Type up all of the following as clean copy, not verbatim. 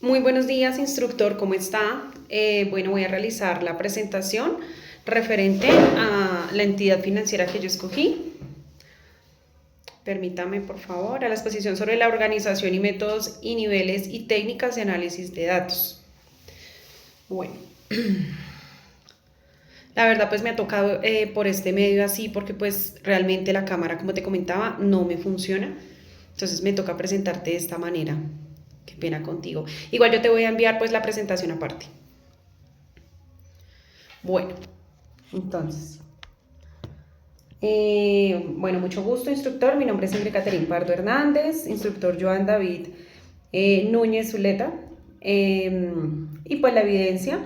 Muy buenos días, instructor, ¿cómo está? Bueno, voy a realizar la presentación referente a la entidad financiera que yo escogí. Permítame, por favor, a la exposición sobre la organización y métodos y niveles y técnicas de análisis de datos. Bueno, la verdad pues me ha tocado por este medio así porque pues realmente la cámara, como te comentaba, no me funciona. Entonces me toca presentarte de esta manera. Qué pena contigo. Igual yo te voy a enviar pues la presentación aparte. Bueno, entonces, bueno, mucho gusto, instructor. Mi nombre es Ingrid Caterín Pardo Hernández, instructor Joan David Núñez Zuleta. Y pues la evidencia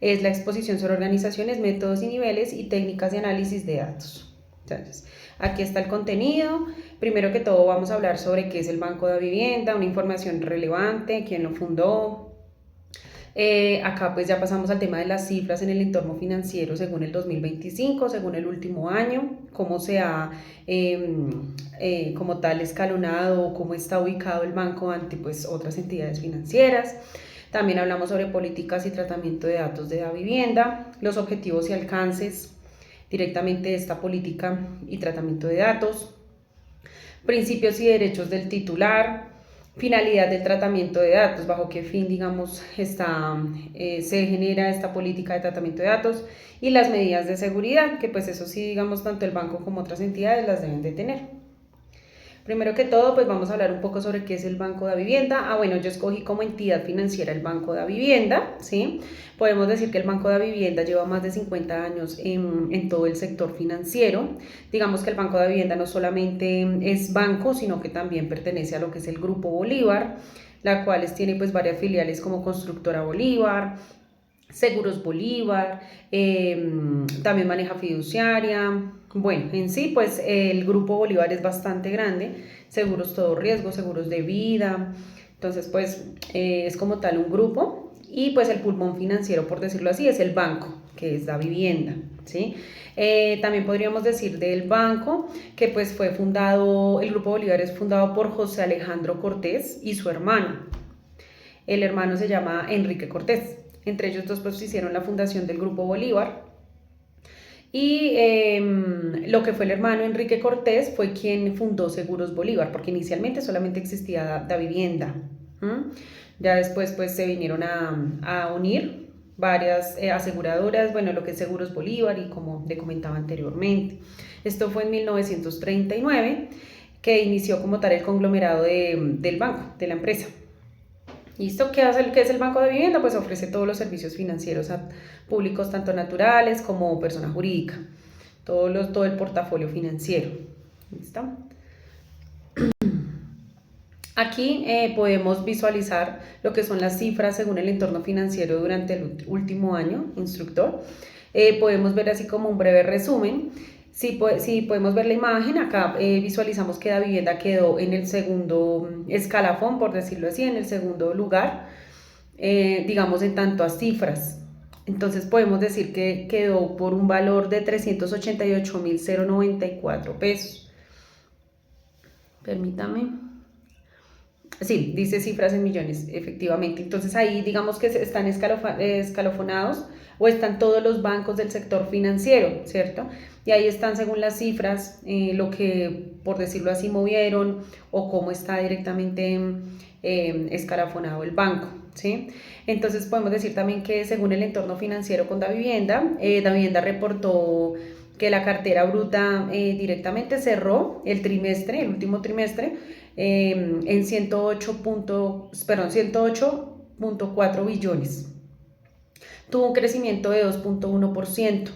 es la exposición sobre organizaciones, métodos y niveles y técnicas de análisis de datos. Entonces, aquí está el contenido. Primero que todo vamos a hablar sobre qué es el Banco de Vivienda, una información relevante, quién lo fundó. Acá pues ya pasamos al tema de las cifras en el entorno financiero según el 2025, según el último año, cómo se ha como tal escalonado o cómo está ubicado el banco ante pues otras entidades financieras. También hablamos sobre políticas y tratamiento de datos de la vivienda, los objetivos y alcances directamente de esta política y tratamiento de datos, principios y derechos del titular, finalidad del tratamiento de datos, bajo qué fin, digamos, se genera esta política de tratamiento de datos y las medidas de seguridad, que pues eso sí, digamos, tanto el banco como otras entidades las deben de tener. Primero que todo, pues vamos a hablar un poco sobre qué es el Banco de Vivienda. Bueno, yo escogí como entidad financiera el Banco de Vivienda, ¿sí? Podemos decir que el Banco de Vivienda lleva más de 50 años en todo el sector financiero. Digamos que el Banco de Vivienda no solamente es banco, sino que también pertenece a lo que es el Grupo Bolívar, la cual tiene pues varias filiales como Constructora Bolívar, Seguros Bolívar, también maneja fiduciaria. Bueno, en sí, pues el Grupo Bolívar es bastante grande, seguros todo riesgo, seguros de vida, entonces pues es como tal un grupo y pues el pulmón financiero, por decirlo así, es el banco, que es la vivienda, ¿sí? También podríamos decir del banco que pues fue fundado, el Grupo Bolívar es fundado por José Alejandro Cortés y su hermano. El hermano se llama Enrique Cortés. Entre ellos dos pues hicieron la fundación del Grupo Bolívar. Y lo que fue el hermano Enrique Cortés fue quien fundó Seguros Bolívar, porque inicialmente solamente existía la vivienda. Ya después pues se vinieron a unir varias aseguradoras, bueno, lo que es Seguros Bolívar y como le comentaba anteriormente. Esto fue en 1939 que inició como tal el conglomerado del banco, de la empresa. ¿Listo? ¿Qué es el Banco de Vivienda? Pues ofrece todos los servicios financieros a públicos, tanto naturales como persona jurídica, todo el portafolio financiero. ¿Listo? Aquí podemos visualizar lo que son las cifras según el entorno financiero durante el último año, instructor. Podemos ver así como un breve resumen. Si podemos ver la imagen, acá visualizamos que la vivienda quedó en el segundo escalafón, por decirlo así, en el segundo lugar, digamos en tanto a cifras. Entonces podemos decir que quedó por un valor de 388.094 pesos. Permítame. Sí, dice cifras en millones, efectivamente. Entonces ahí digamos que están escalofonados o están todos los bancos del sector financiero, ¿cierto? Y ahí están según las cifras, lo que, por decirlo así, movieron o cómo está directamente escalafonado el banco, ¿sí? Entonces podemos decir también que según el entorno financiero con Da Vivienda reportó que la cartera bruta directamente cerró el trimestre, el último trimestre, en 108.4 billones. Tuvo un crecimiento de 2.1%, o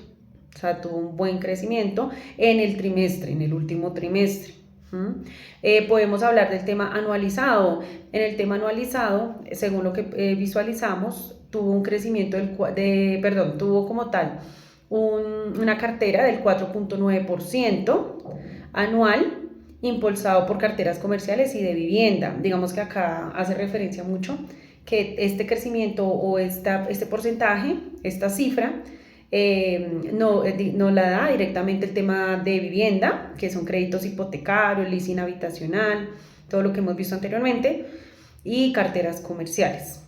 sea, tuvo un buen crecimiento en el trimestre, en el último trimestre. Podemos hablar del tema anualizado. En el tema anualizado, según lo que visualizamos, tuvo un crecimiento tuvo como tal una cartera del 4.9% anual, impulsado por carteras comerciales y de vivienda. Digamos que acá hace referencia mucho que este crecimiento o este porcentaje, esta cifra, no la da directamente el tema de vivienda, que son créditos hipotecarios, leasing habitacional, todo lo que hemos visto anteriormente, y carteras comerciales.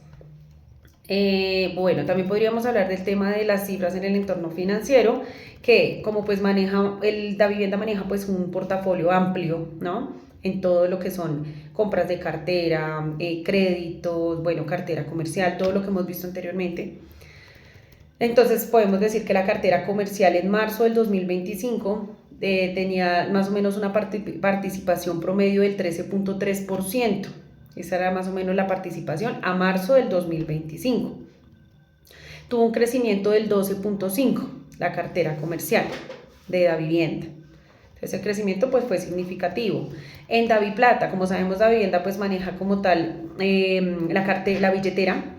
Bueno, también podríamos hablar del tema de las cifras en el entorno financiero, que como pues Davivienda maneja pues un portafolio amplio, ¿no? En todo lo que son compras de cartera, créditos, bueno, cartera comercial, todo lo que hemos visto anteriormente. Entonces podemos decir que la cartera comercial en marzo del 2025 tenía más o menos una participación promedio del 13.3%. Esa era más o menos la participación a marzo del 2025. Tuvo un crecimiento del 12.5% la cartera comercial de Davivienda. Entonces el crecimiento pues fue significativo. En Daviplata, como sabemos, Davivienda pues maneja como tal la billetera,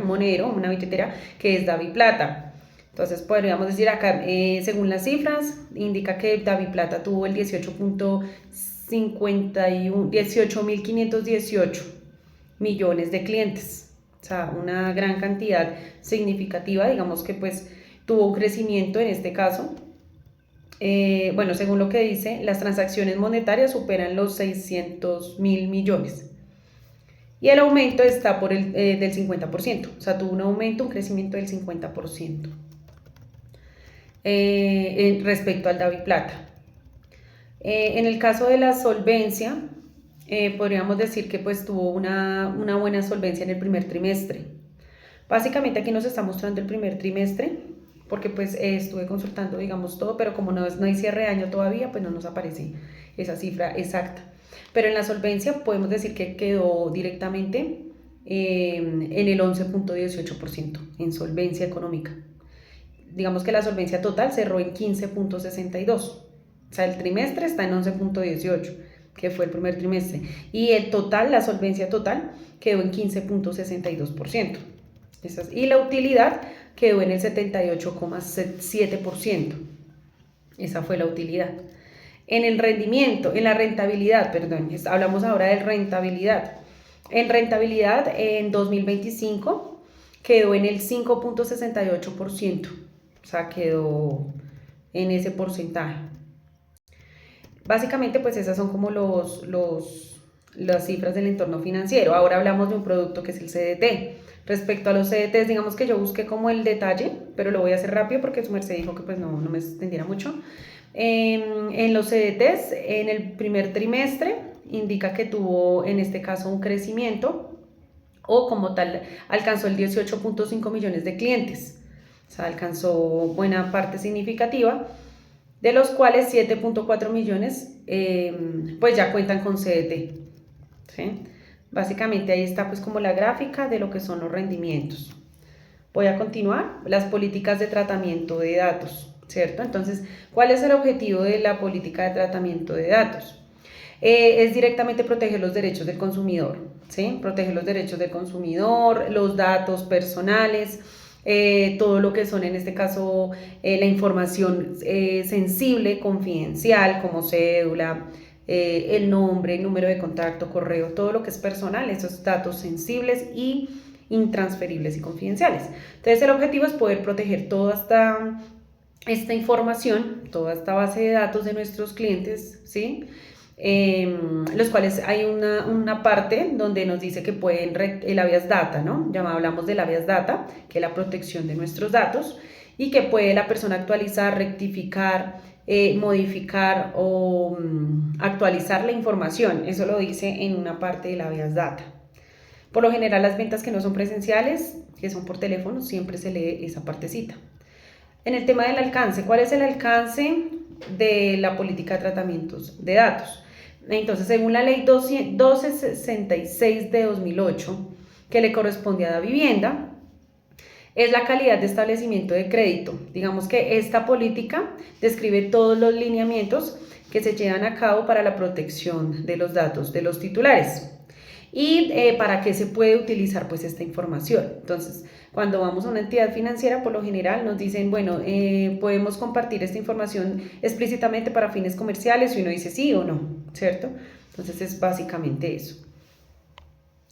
un monedero, una billetera que es Daviplata. Entonces podríamos decir acá, según las cifras, indica que Daviplata tuvo el 18.518 millones de clientes. O sea, una gran cantidad significativa, digamos que pues tuvo un crecimiento en este caso. Bueno, según lo que dice, las transacciones monetarias superan los 600 mil millones. Y el aumento está del 50%, o sea, tuvo un crecimiento del 50% respecto al Daviplata. En el caso de la solvencia, podríamos decir que pues tuvo una buena solvencia en el primer trimestre. Básicamente aquí nos está mostrando el primer trimestre, porque pues estuve consultando, digamos, todo, pero como no hay cierre de año todavía, pues no nos aparece esa cifra exacta. Pero en la solvencia podemos decir que quedó directamente en el 11.18% en solvencia económica. Digamos que la solvencia total cerró en 15.62%. O sea, el trimestre está en 11.18, que fue el primer trimestre. Y la solvencia total quedó en 15.62%. Y la utilidad quedó en el 78.7%. Esa fue la utilidad. En la rentabilidad, perdón, hablamos ahora de rentabilidad. En rentabilidad, en 2025 quedó en el 5.68%. O sea, quedó en ese porcentaje. Básicamente, pues esas son como las cifras del entorno financiero. Ahora hablamos de un producto que es el CDT. Respecto a los CDTs, digamos que yo busqué como el detalle, pero lo voy a hacer rápido porque su merced dijo que pues no me extendiera mucho. En los CDTs, en el primer trimestre, indica que tuvo en este caso un crecimiento o como tal alcanzó el 18.5 millones de clientes. O sea, alcanzó buena parte significativa, de los cuales 7.4 millones pues ya cuentan con CDT. ¿Sí? Básicamente ahí está pues como la gráfica de lo que son los rendimientos. Voy a continuar, las políticas de tratamiento de datos, ¿cierto? Entonces, ¿cuál es el objetivo de la política de tratamiento de datos? Es directamente proteger los derechos del consumidor, ¿sí? Proteger los derechos del consumidor, los datos personales, todo lo que son en este caso la información sensible, confidencial, como cédula, el nombre, el número de contacto, correo, todo lo que es personal, esos datos sensibles y intransferibles y confidenciales. Entonces el objetivo es poder proteger toda esta información, toda esta base de datos de nuestros clientes, ¿sí? Los cuales hay una parte donde nos dice que pueden, el habeas data, ¿no? Hablamos del habeas data, que es la protección de nuestros datos, y que puede la persona actualizar, rectificar, modificar o actualizar la información. Eso lo dice en una parte del habeas data. Por lo general, las ventas que no son presenciales, que son por teléfono, siempre se lee esa partecita. En el tema del alcance, ¿cuál es el alcance de la política de tratamientos de datos? Entonces, según la ley 1266 de 2008, que le corresponde a Davivienda, es la calidad de establecimiento de crédito. Digamos que esta política describe todos los lineamientos que se llevan a cabo para la protección de los datos de los titulares y para qué se puede utilizar pues esta información. Entonces, cuando vamos a una entidad financiera, por lo general nos dicen, bueno, podemos compartir esta información explícitamente para fines comerciales, y uno dice sí o no, ¿cierto? Entonces es básicamente eso.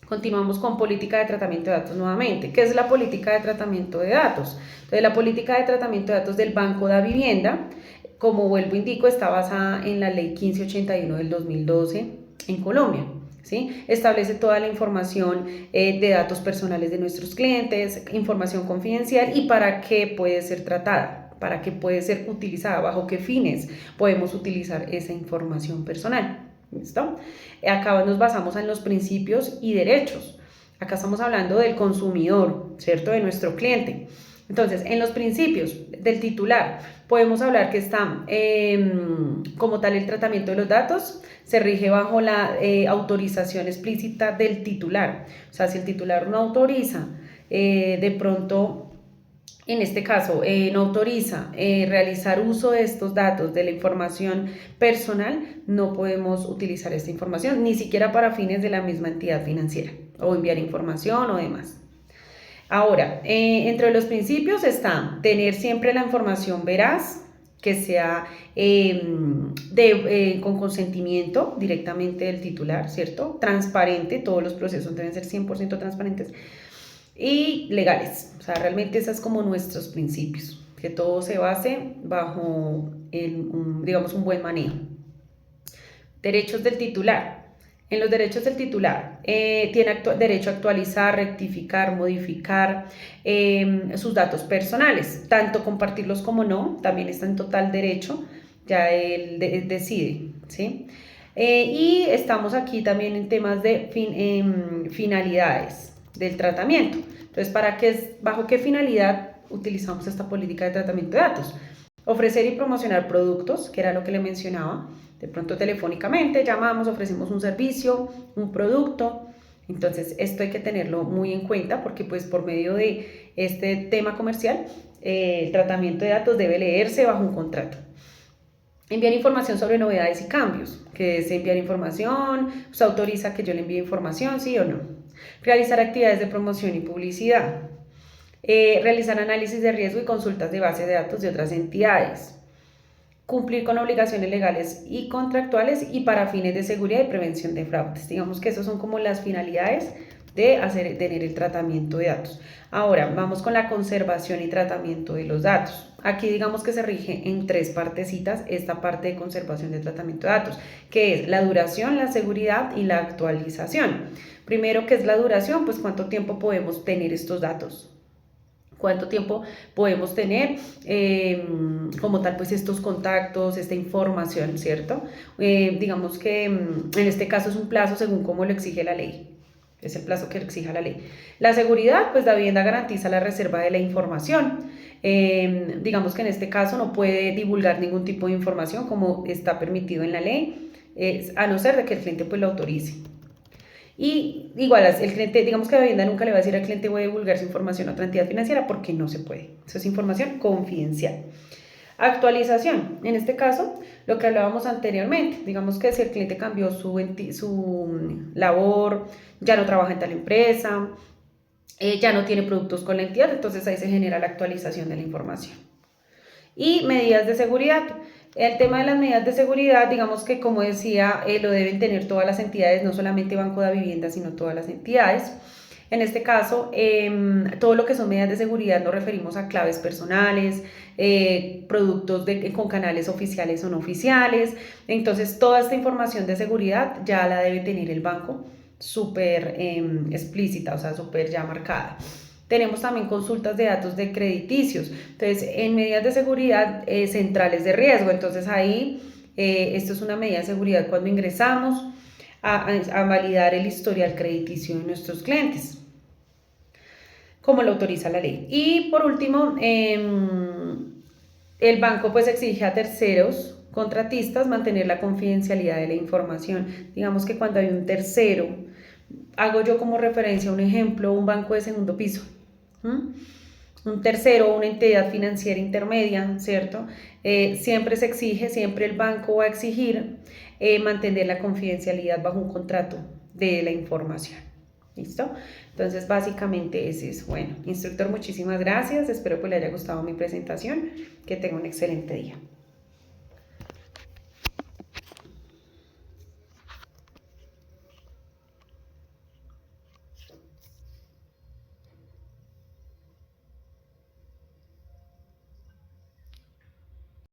Continuamos con política de tratamiento de datos nuevamente. ¿Qué es la política de tratamiento de datos? Entonces, la política de tratamiento de datos del Banco Davivienda, como vuelvo indico, está basada en la ley 1581 del 2012 en Colombia. ¿sí? Establece toda la información de datos personales de nuestros clientes, información confidencial y para qué puede ser tratada, para qué puede ser utilizada, bajo qué fines podemos utilizar esa información personal. ¿Listo? Acá nos basamos en los principios y derechos. Acá estamos hablando del consumidor, ¿cierto? De nuestro cliente. Entonces, en los principios del titular, podemos hablar que está como tal el tratamiento de los datos, se rige bajo la autorización explícita del titular. O sea, si el titular no autoriza, de pronto en este caso, no autoriza realizar uso de estos datos, de la información personal, no podemos utilizar esta información, ni siquiera para fines de la misma entidad financiera, o enviar información o demás. Ahora, entre los principios está tener siempre la información veraz, que sea con consentimiento directamente del titular, ¿cierto? Transparente, todos los procesos deben ser 100% transparentes y legales. O sea, realmente esos son como nuestros principios, que todo se base bajo, digamos, un buen manejo. Derechos del titular. En los derechos del titular, tiene derecho a actualizar, rectificar, modificar sus datos personales, tanto compartirlos como no, también está en total derecho, ya él decide, ¿sí? Y estamos aquí también en temas de finalidades del tratamiento. Entonces, ¿bajo qué finalidad utilizamos esta política de tratamiento de datos? Ofrecer y promocionar productos, que era lo que le mencionaba. De pronto telefónicamente llamamos, ofrecemos un servicio, un producto. Entonces esto hay que tenerlo muy en cuenta porque pues por medio de este tema comercial el tratamiento de datos debe leerse bajo un contrato. Enviar información sobre novedades y cambios, que es enviar información, se autoriza que yo le envíe información, sí o no. Realizar actividades de promoción y publicidad. Realizar análisis de riesgo y consultas de base de datos de otras entidades. Cumplir con obligaciones legales y contractuales y para fines de seguridad y prevención de fraudes. Digamos que esas son como las finalidades de tener el tratamiento de datos. Ahora, vamos con la conservación y tratamiento de los datos. Aquí digamos que se rige en 3 partecitas esta parte de conservación de tratamiento de datos, que es la duración, la seguridad y la actualización. Primero, ¿qué es la duración? Pues cuánto tiempo podemos tener estos datos. Cuánto tiempo podemos tener como tal pues estos contactos, esta información, ¿cierto? Digamos que en este caso es un plazo según como lo exige la ley, es el plazo que exija la ley. La seguridad, pues la vivienda garantiza la reserva de la información. Digamos que en este caso no puede divulgar ningún tipo de información como está permitido en la ley, a no ser de que el cliente pues lo autorice. Y igual el cliente, digamos que la vivienda nunca le va a decir al cliente voy a divulgar su información a otra entidad financiera porque no se puede. Eso es información confidencial. Actualización, en este caso, lo que hablábamos anteriormente, digamos que si el cliente cambió su labor, ya no trabaja en tal empresa, ya no tiene productos con la entidad, entonces ahí se genera la actualización de la información. Y medidas de seguridad. El tema de las medidas de seguridad, digamos que como decía, lo deben tener todas las entidades, no solamente Banco de Vivienda, sino todas las entidades. En este caso, todo lo que son medidas de seguridad nos referimos a claves personales, productos con canales oficiales o no oficiales. Entonces, toda esta información de seguridad ya la debe tener el banco súper explícita, o sea, súper ya marcada. Tenemos también consultas de datos de crediticios. Entonces, en medidas de seguridad centrales de riesgo. Entonces, ahí, esto es una medida de seguridad cuando ingresamos a validar el historial crediticio de nuestros clientes, como lo autoriza la ley. Y por último, el banco pues exige a terceros contratistas mantener la confidencialidad de la información. Digamos que cuando hay un tercero, hago yo como referencia un ejemplo, un banco de segundo piso. Un tercero o una entidad financiera intermedia, ¿cierto? Siempre se exige, siempre el banco va a exigir mantener la confidencialidad bajo un contrato de la información. ¿Listo? Entonces, básicamente es eso. Bueno, instructor, muchísimas gracias. Espero que le haya gustado mi presentación. Que tenga un excelente día.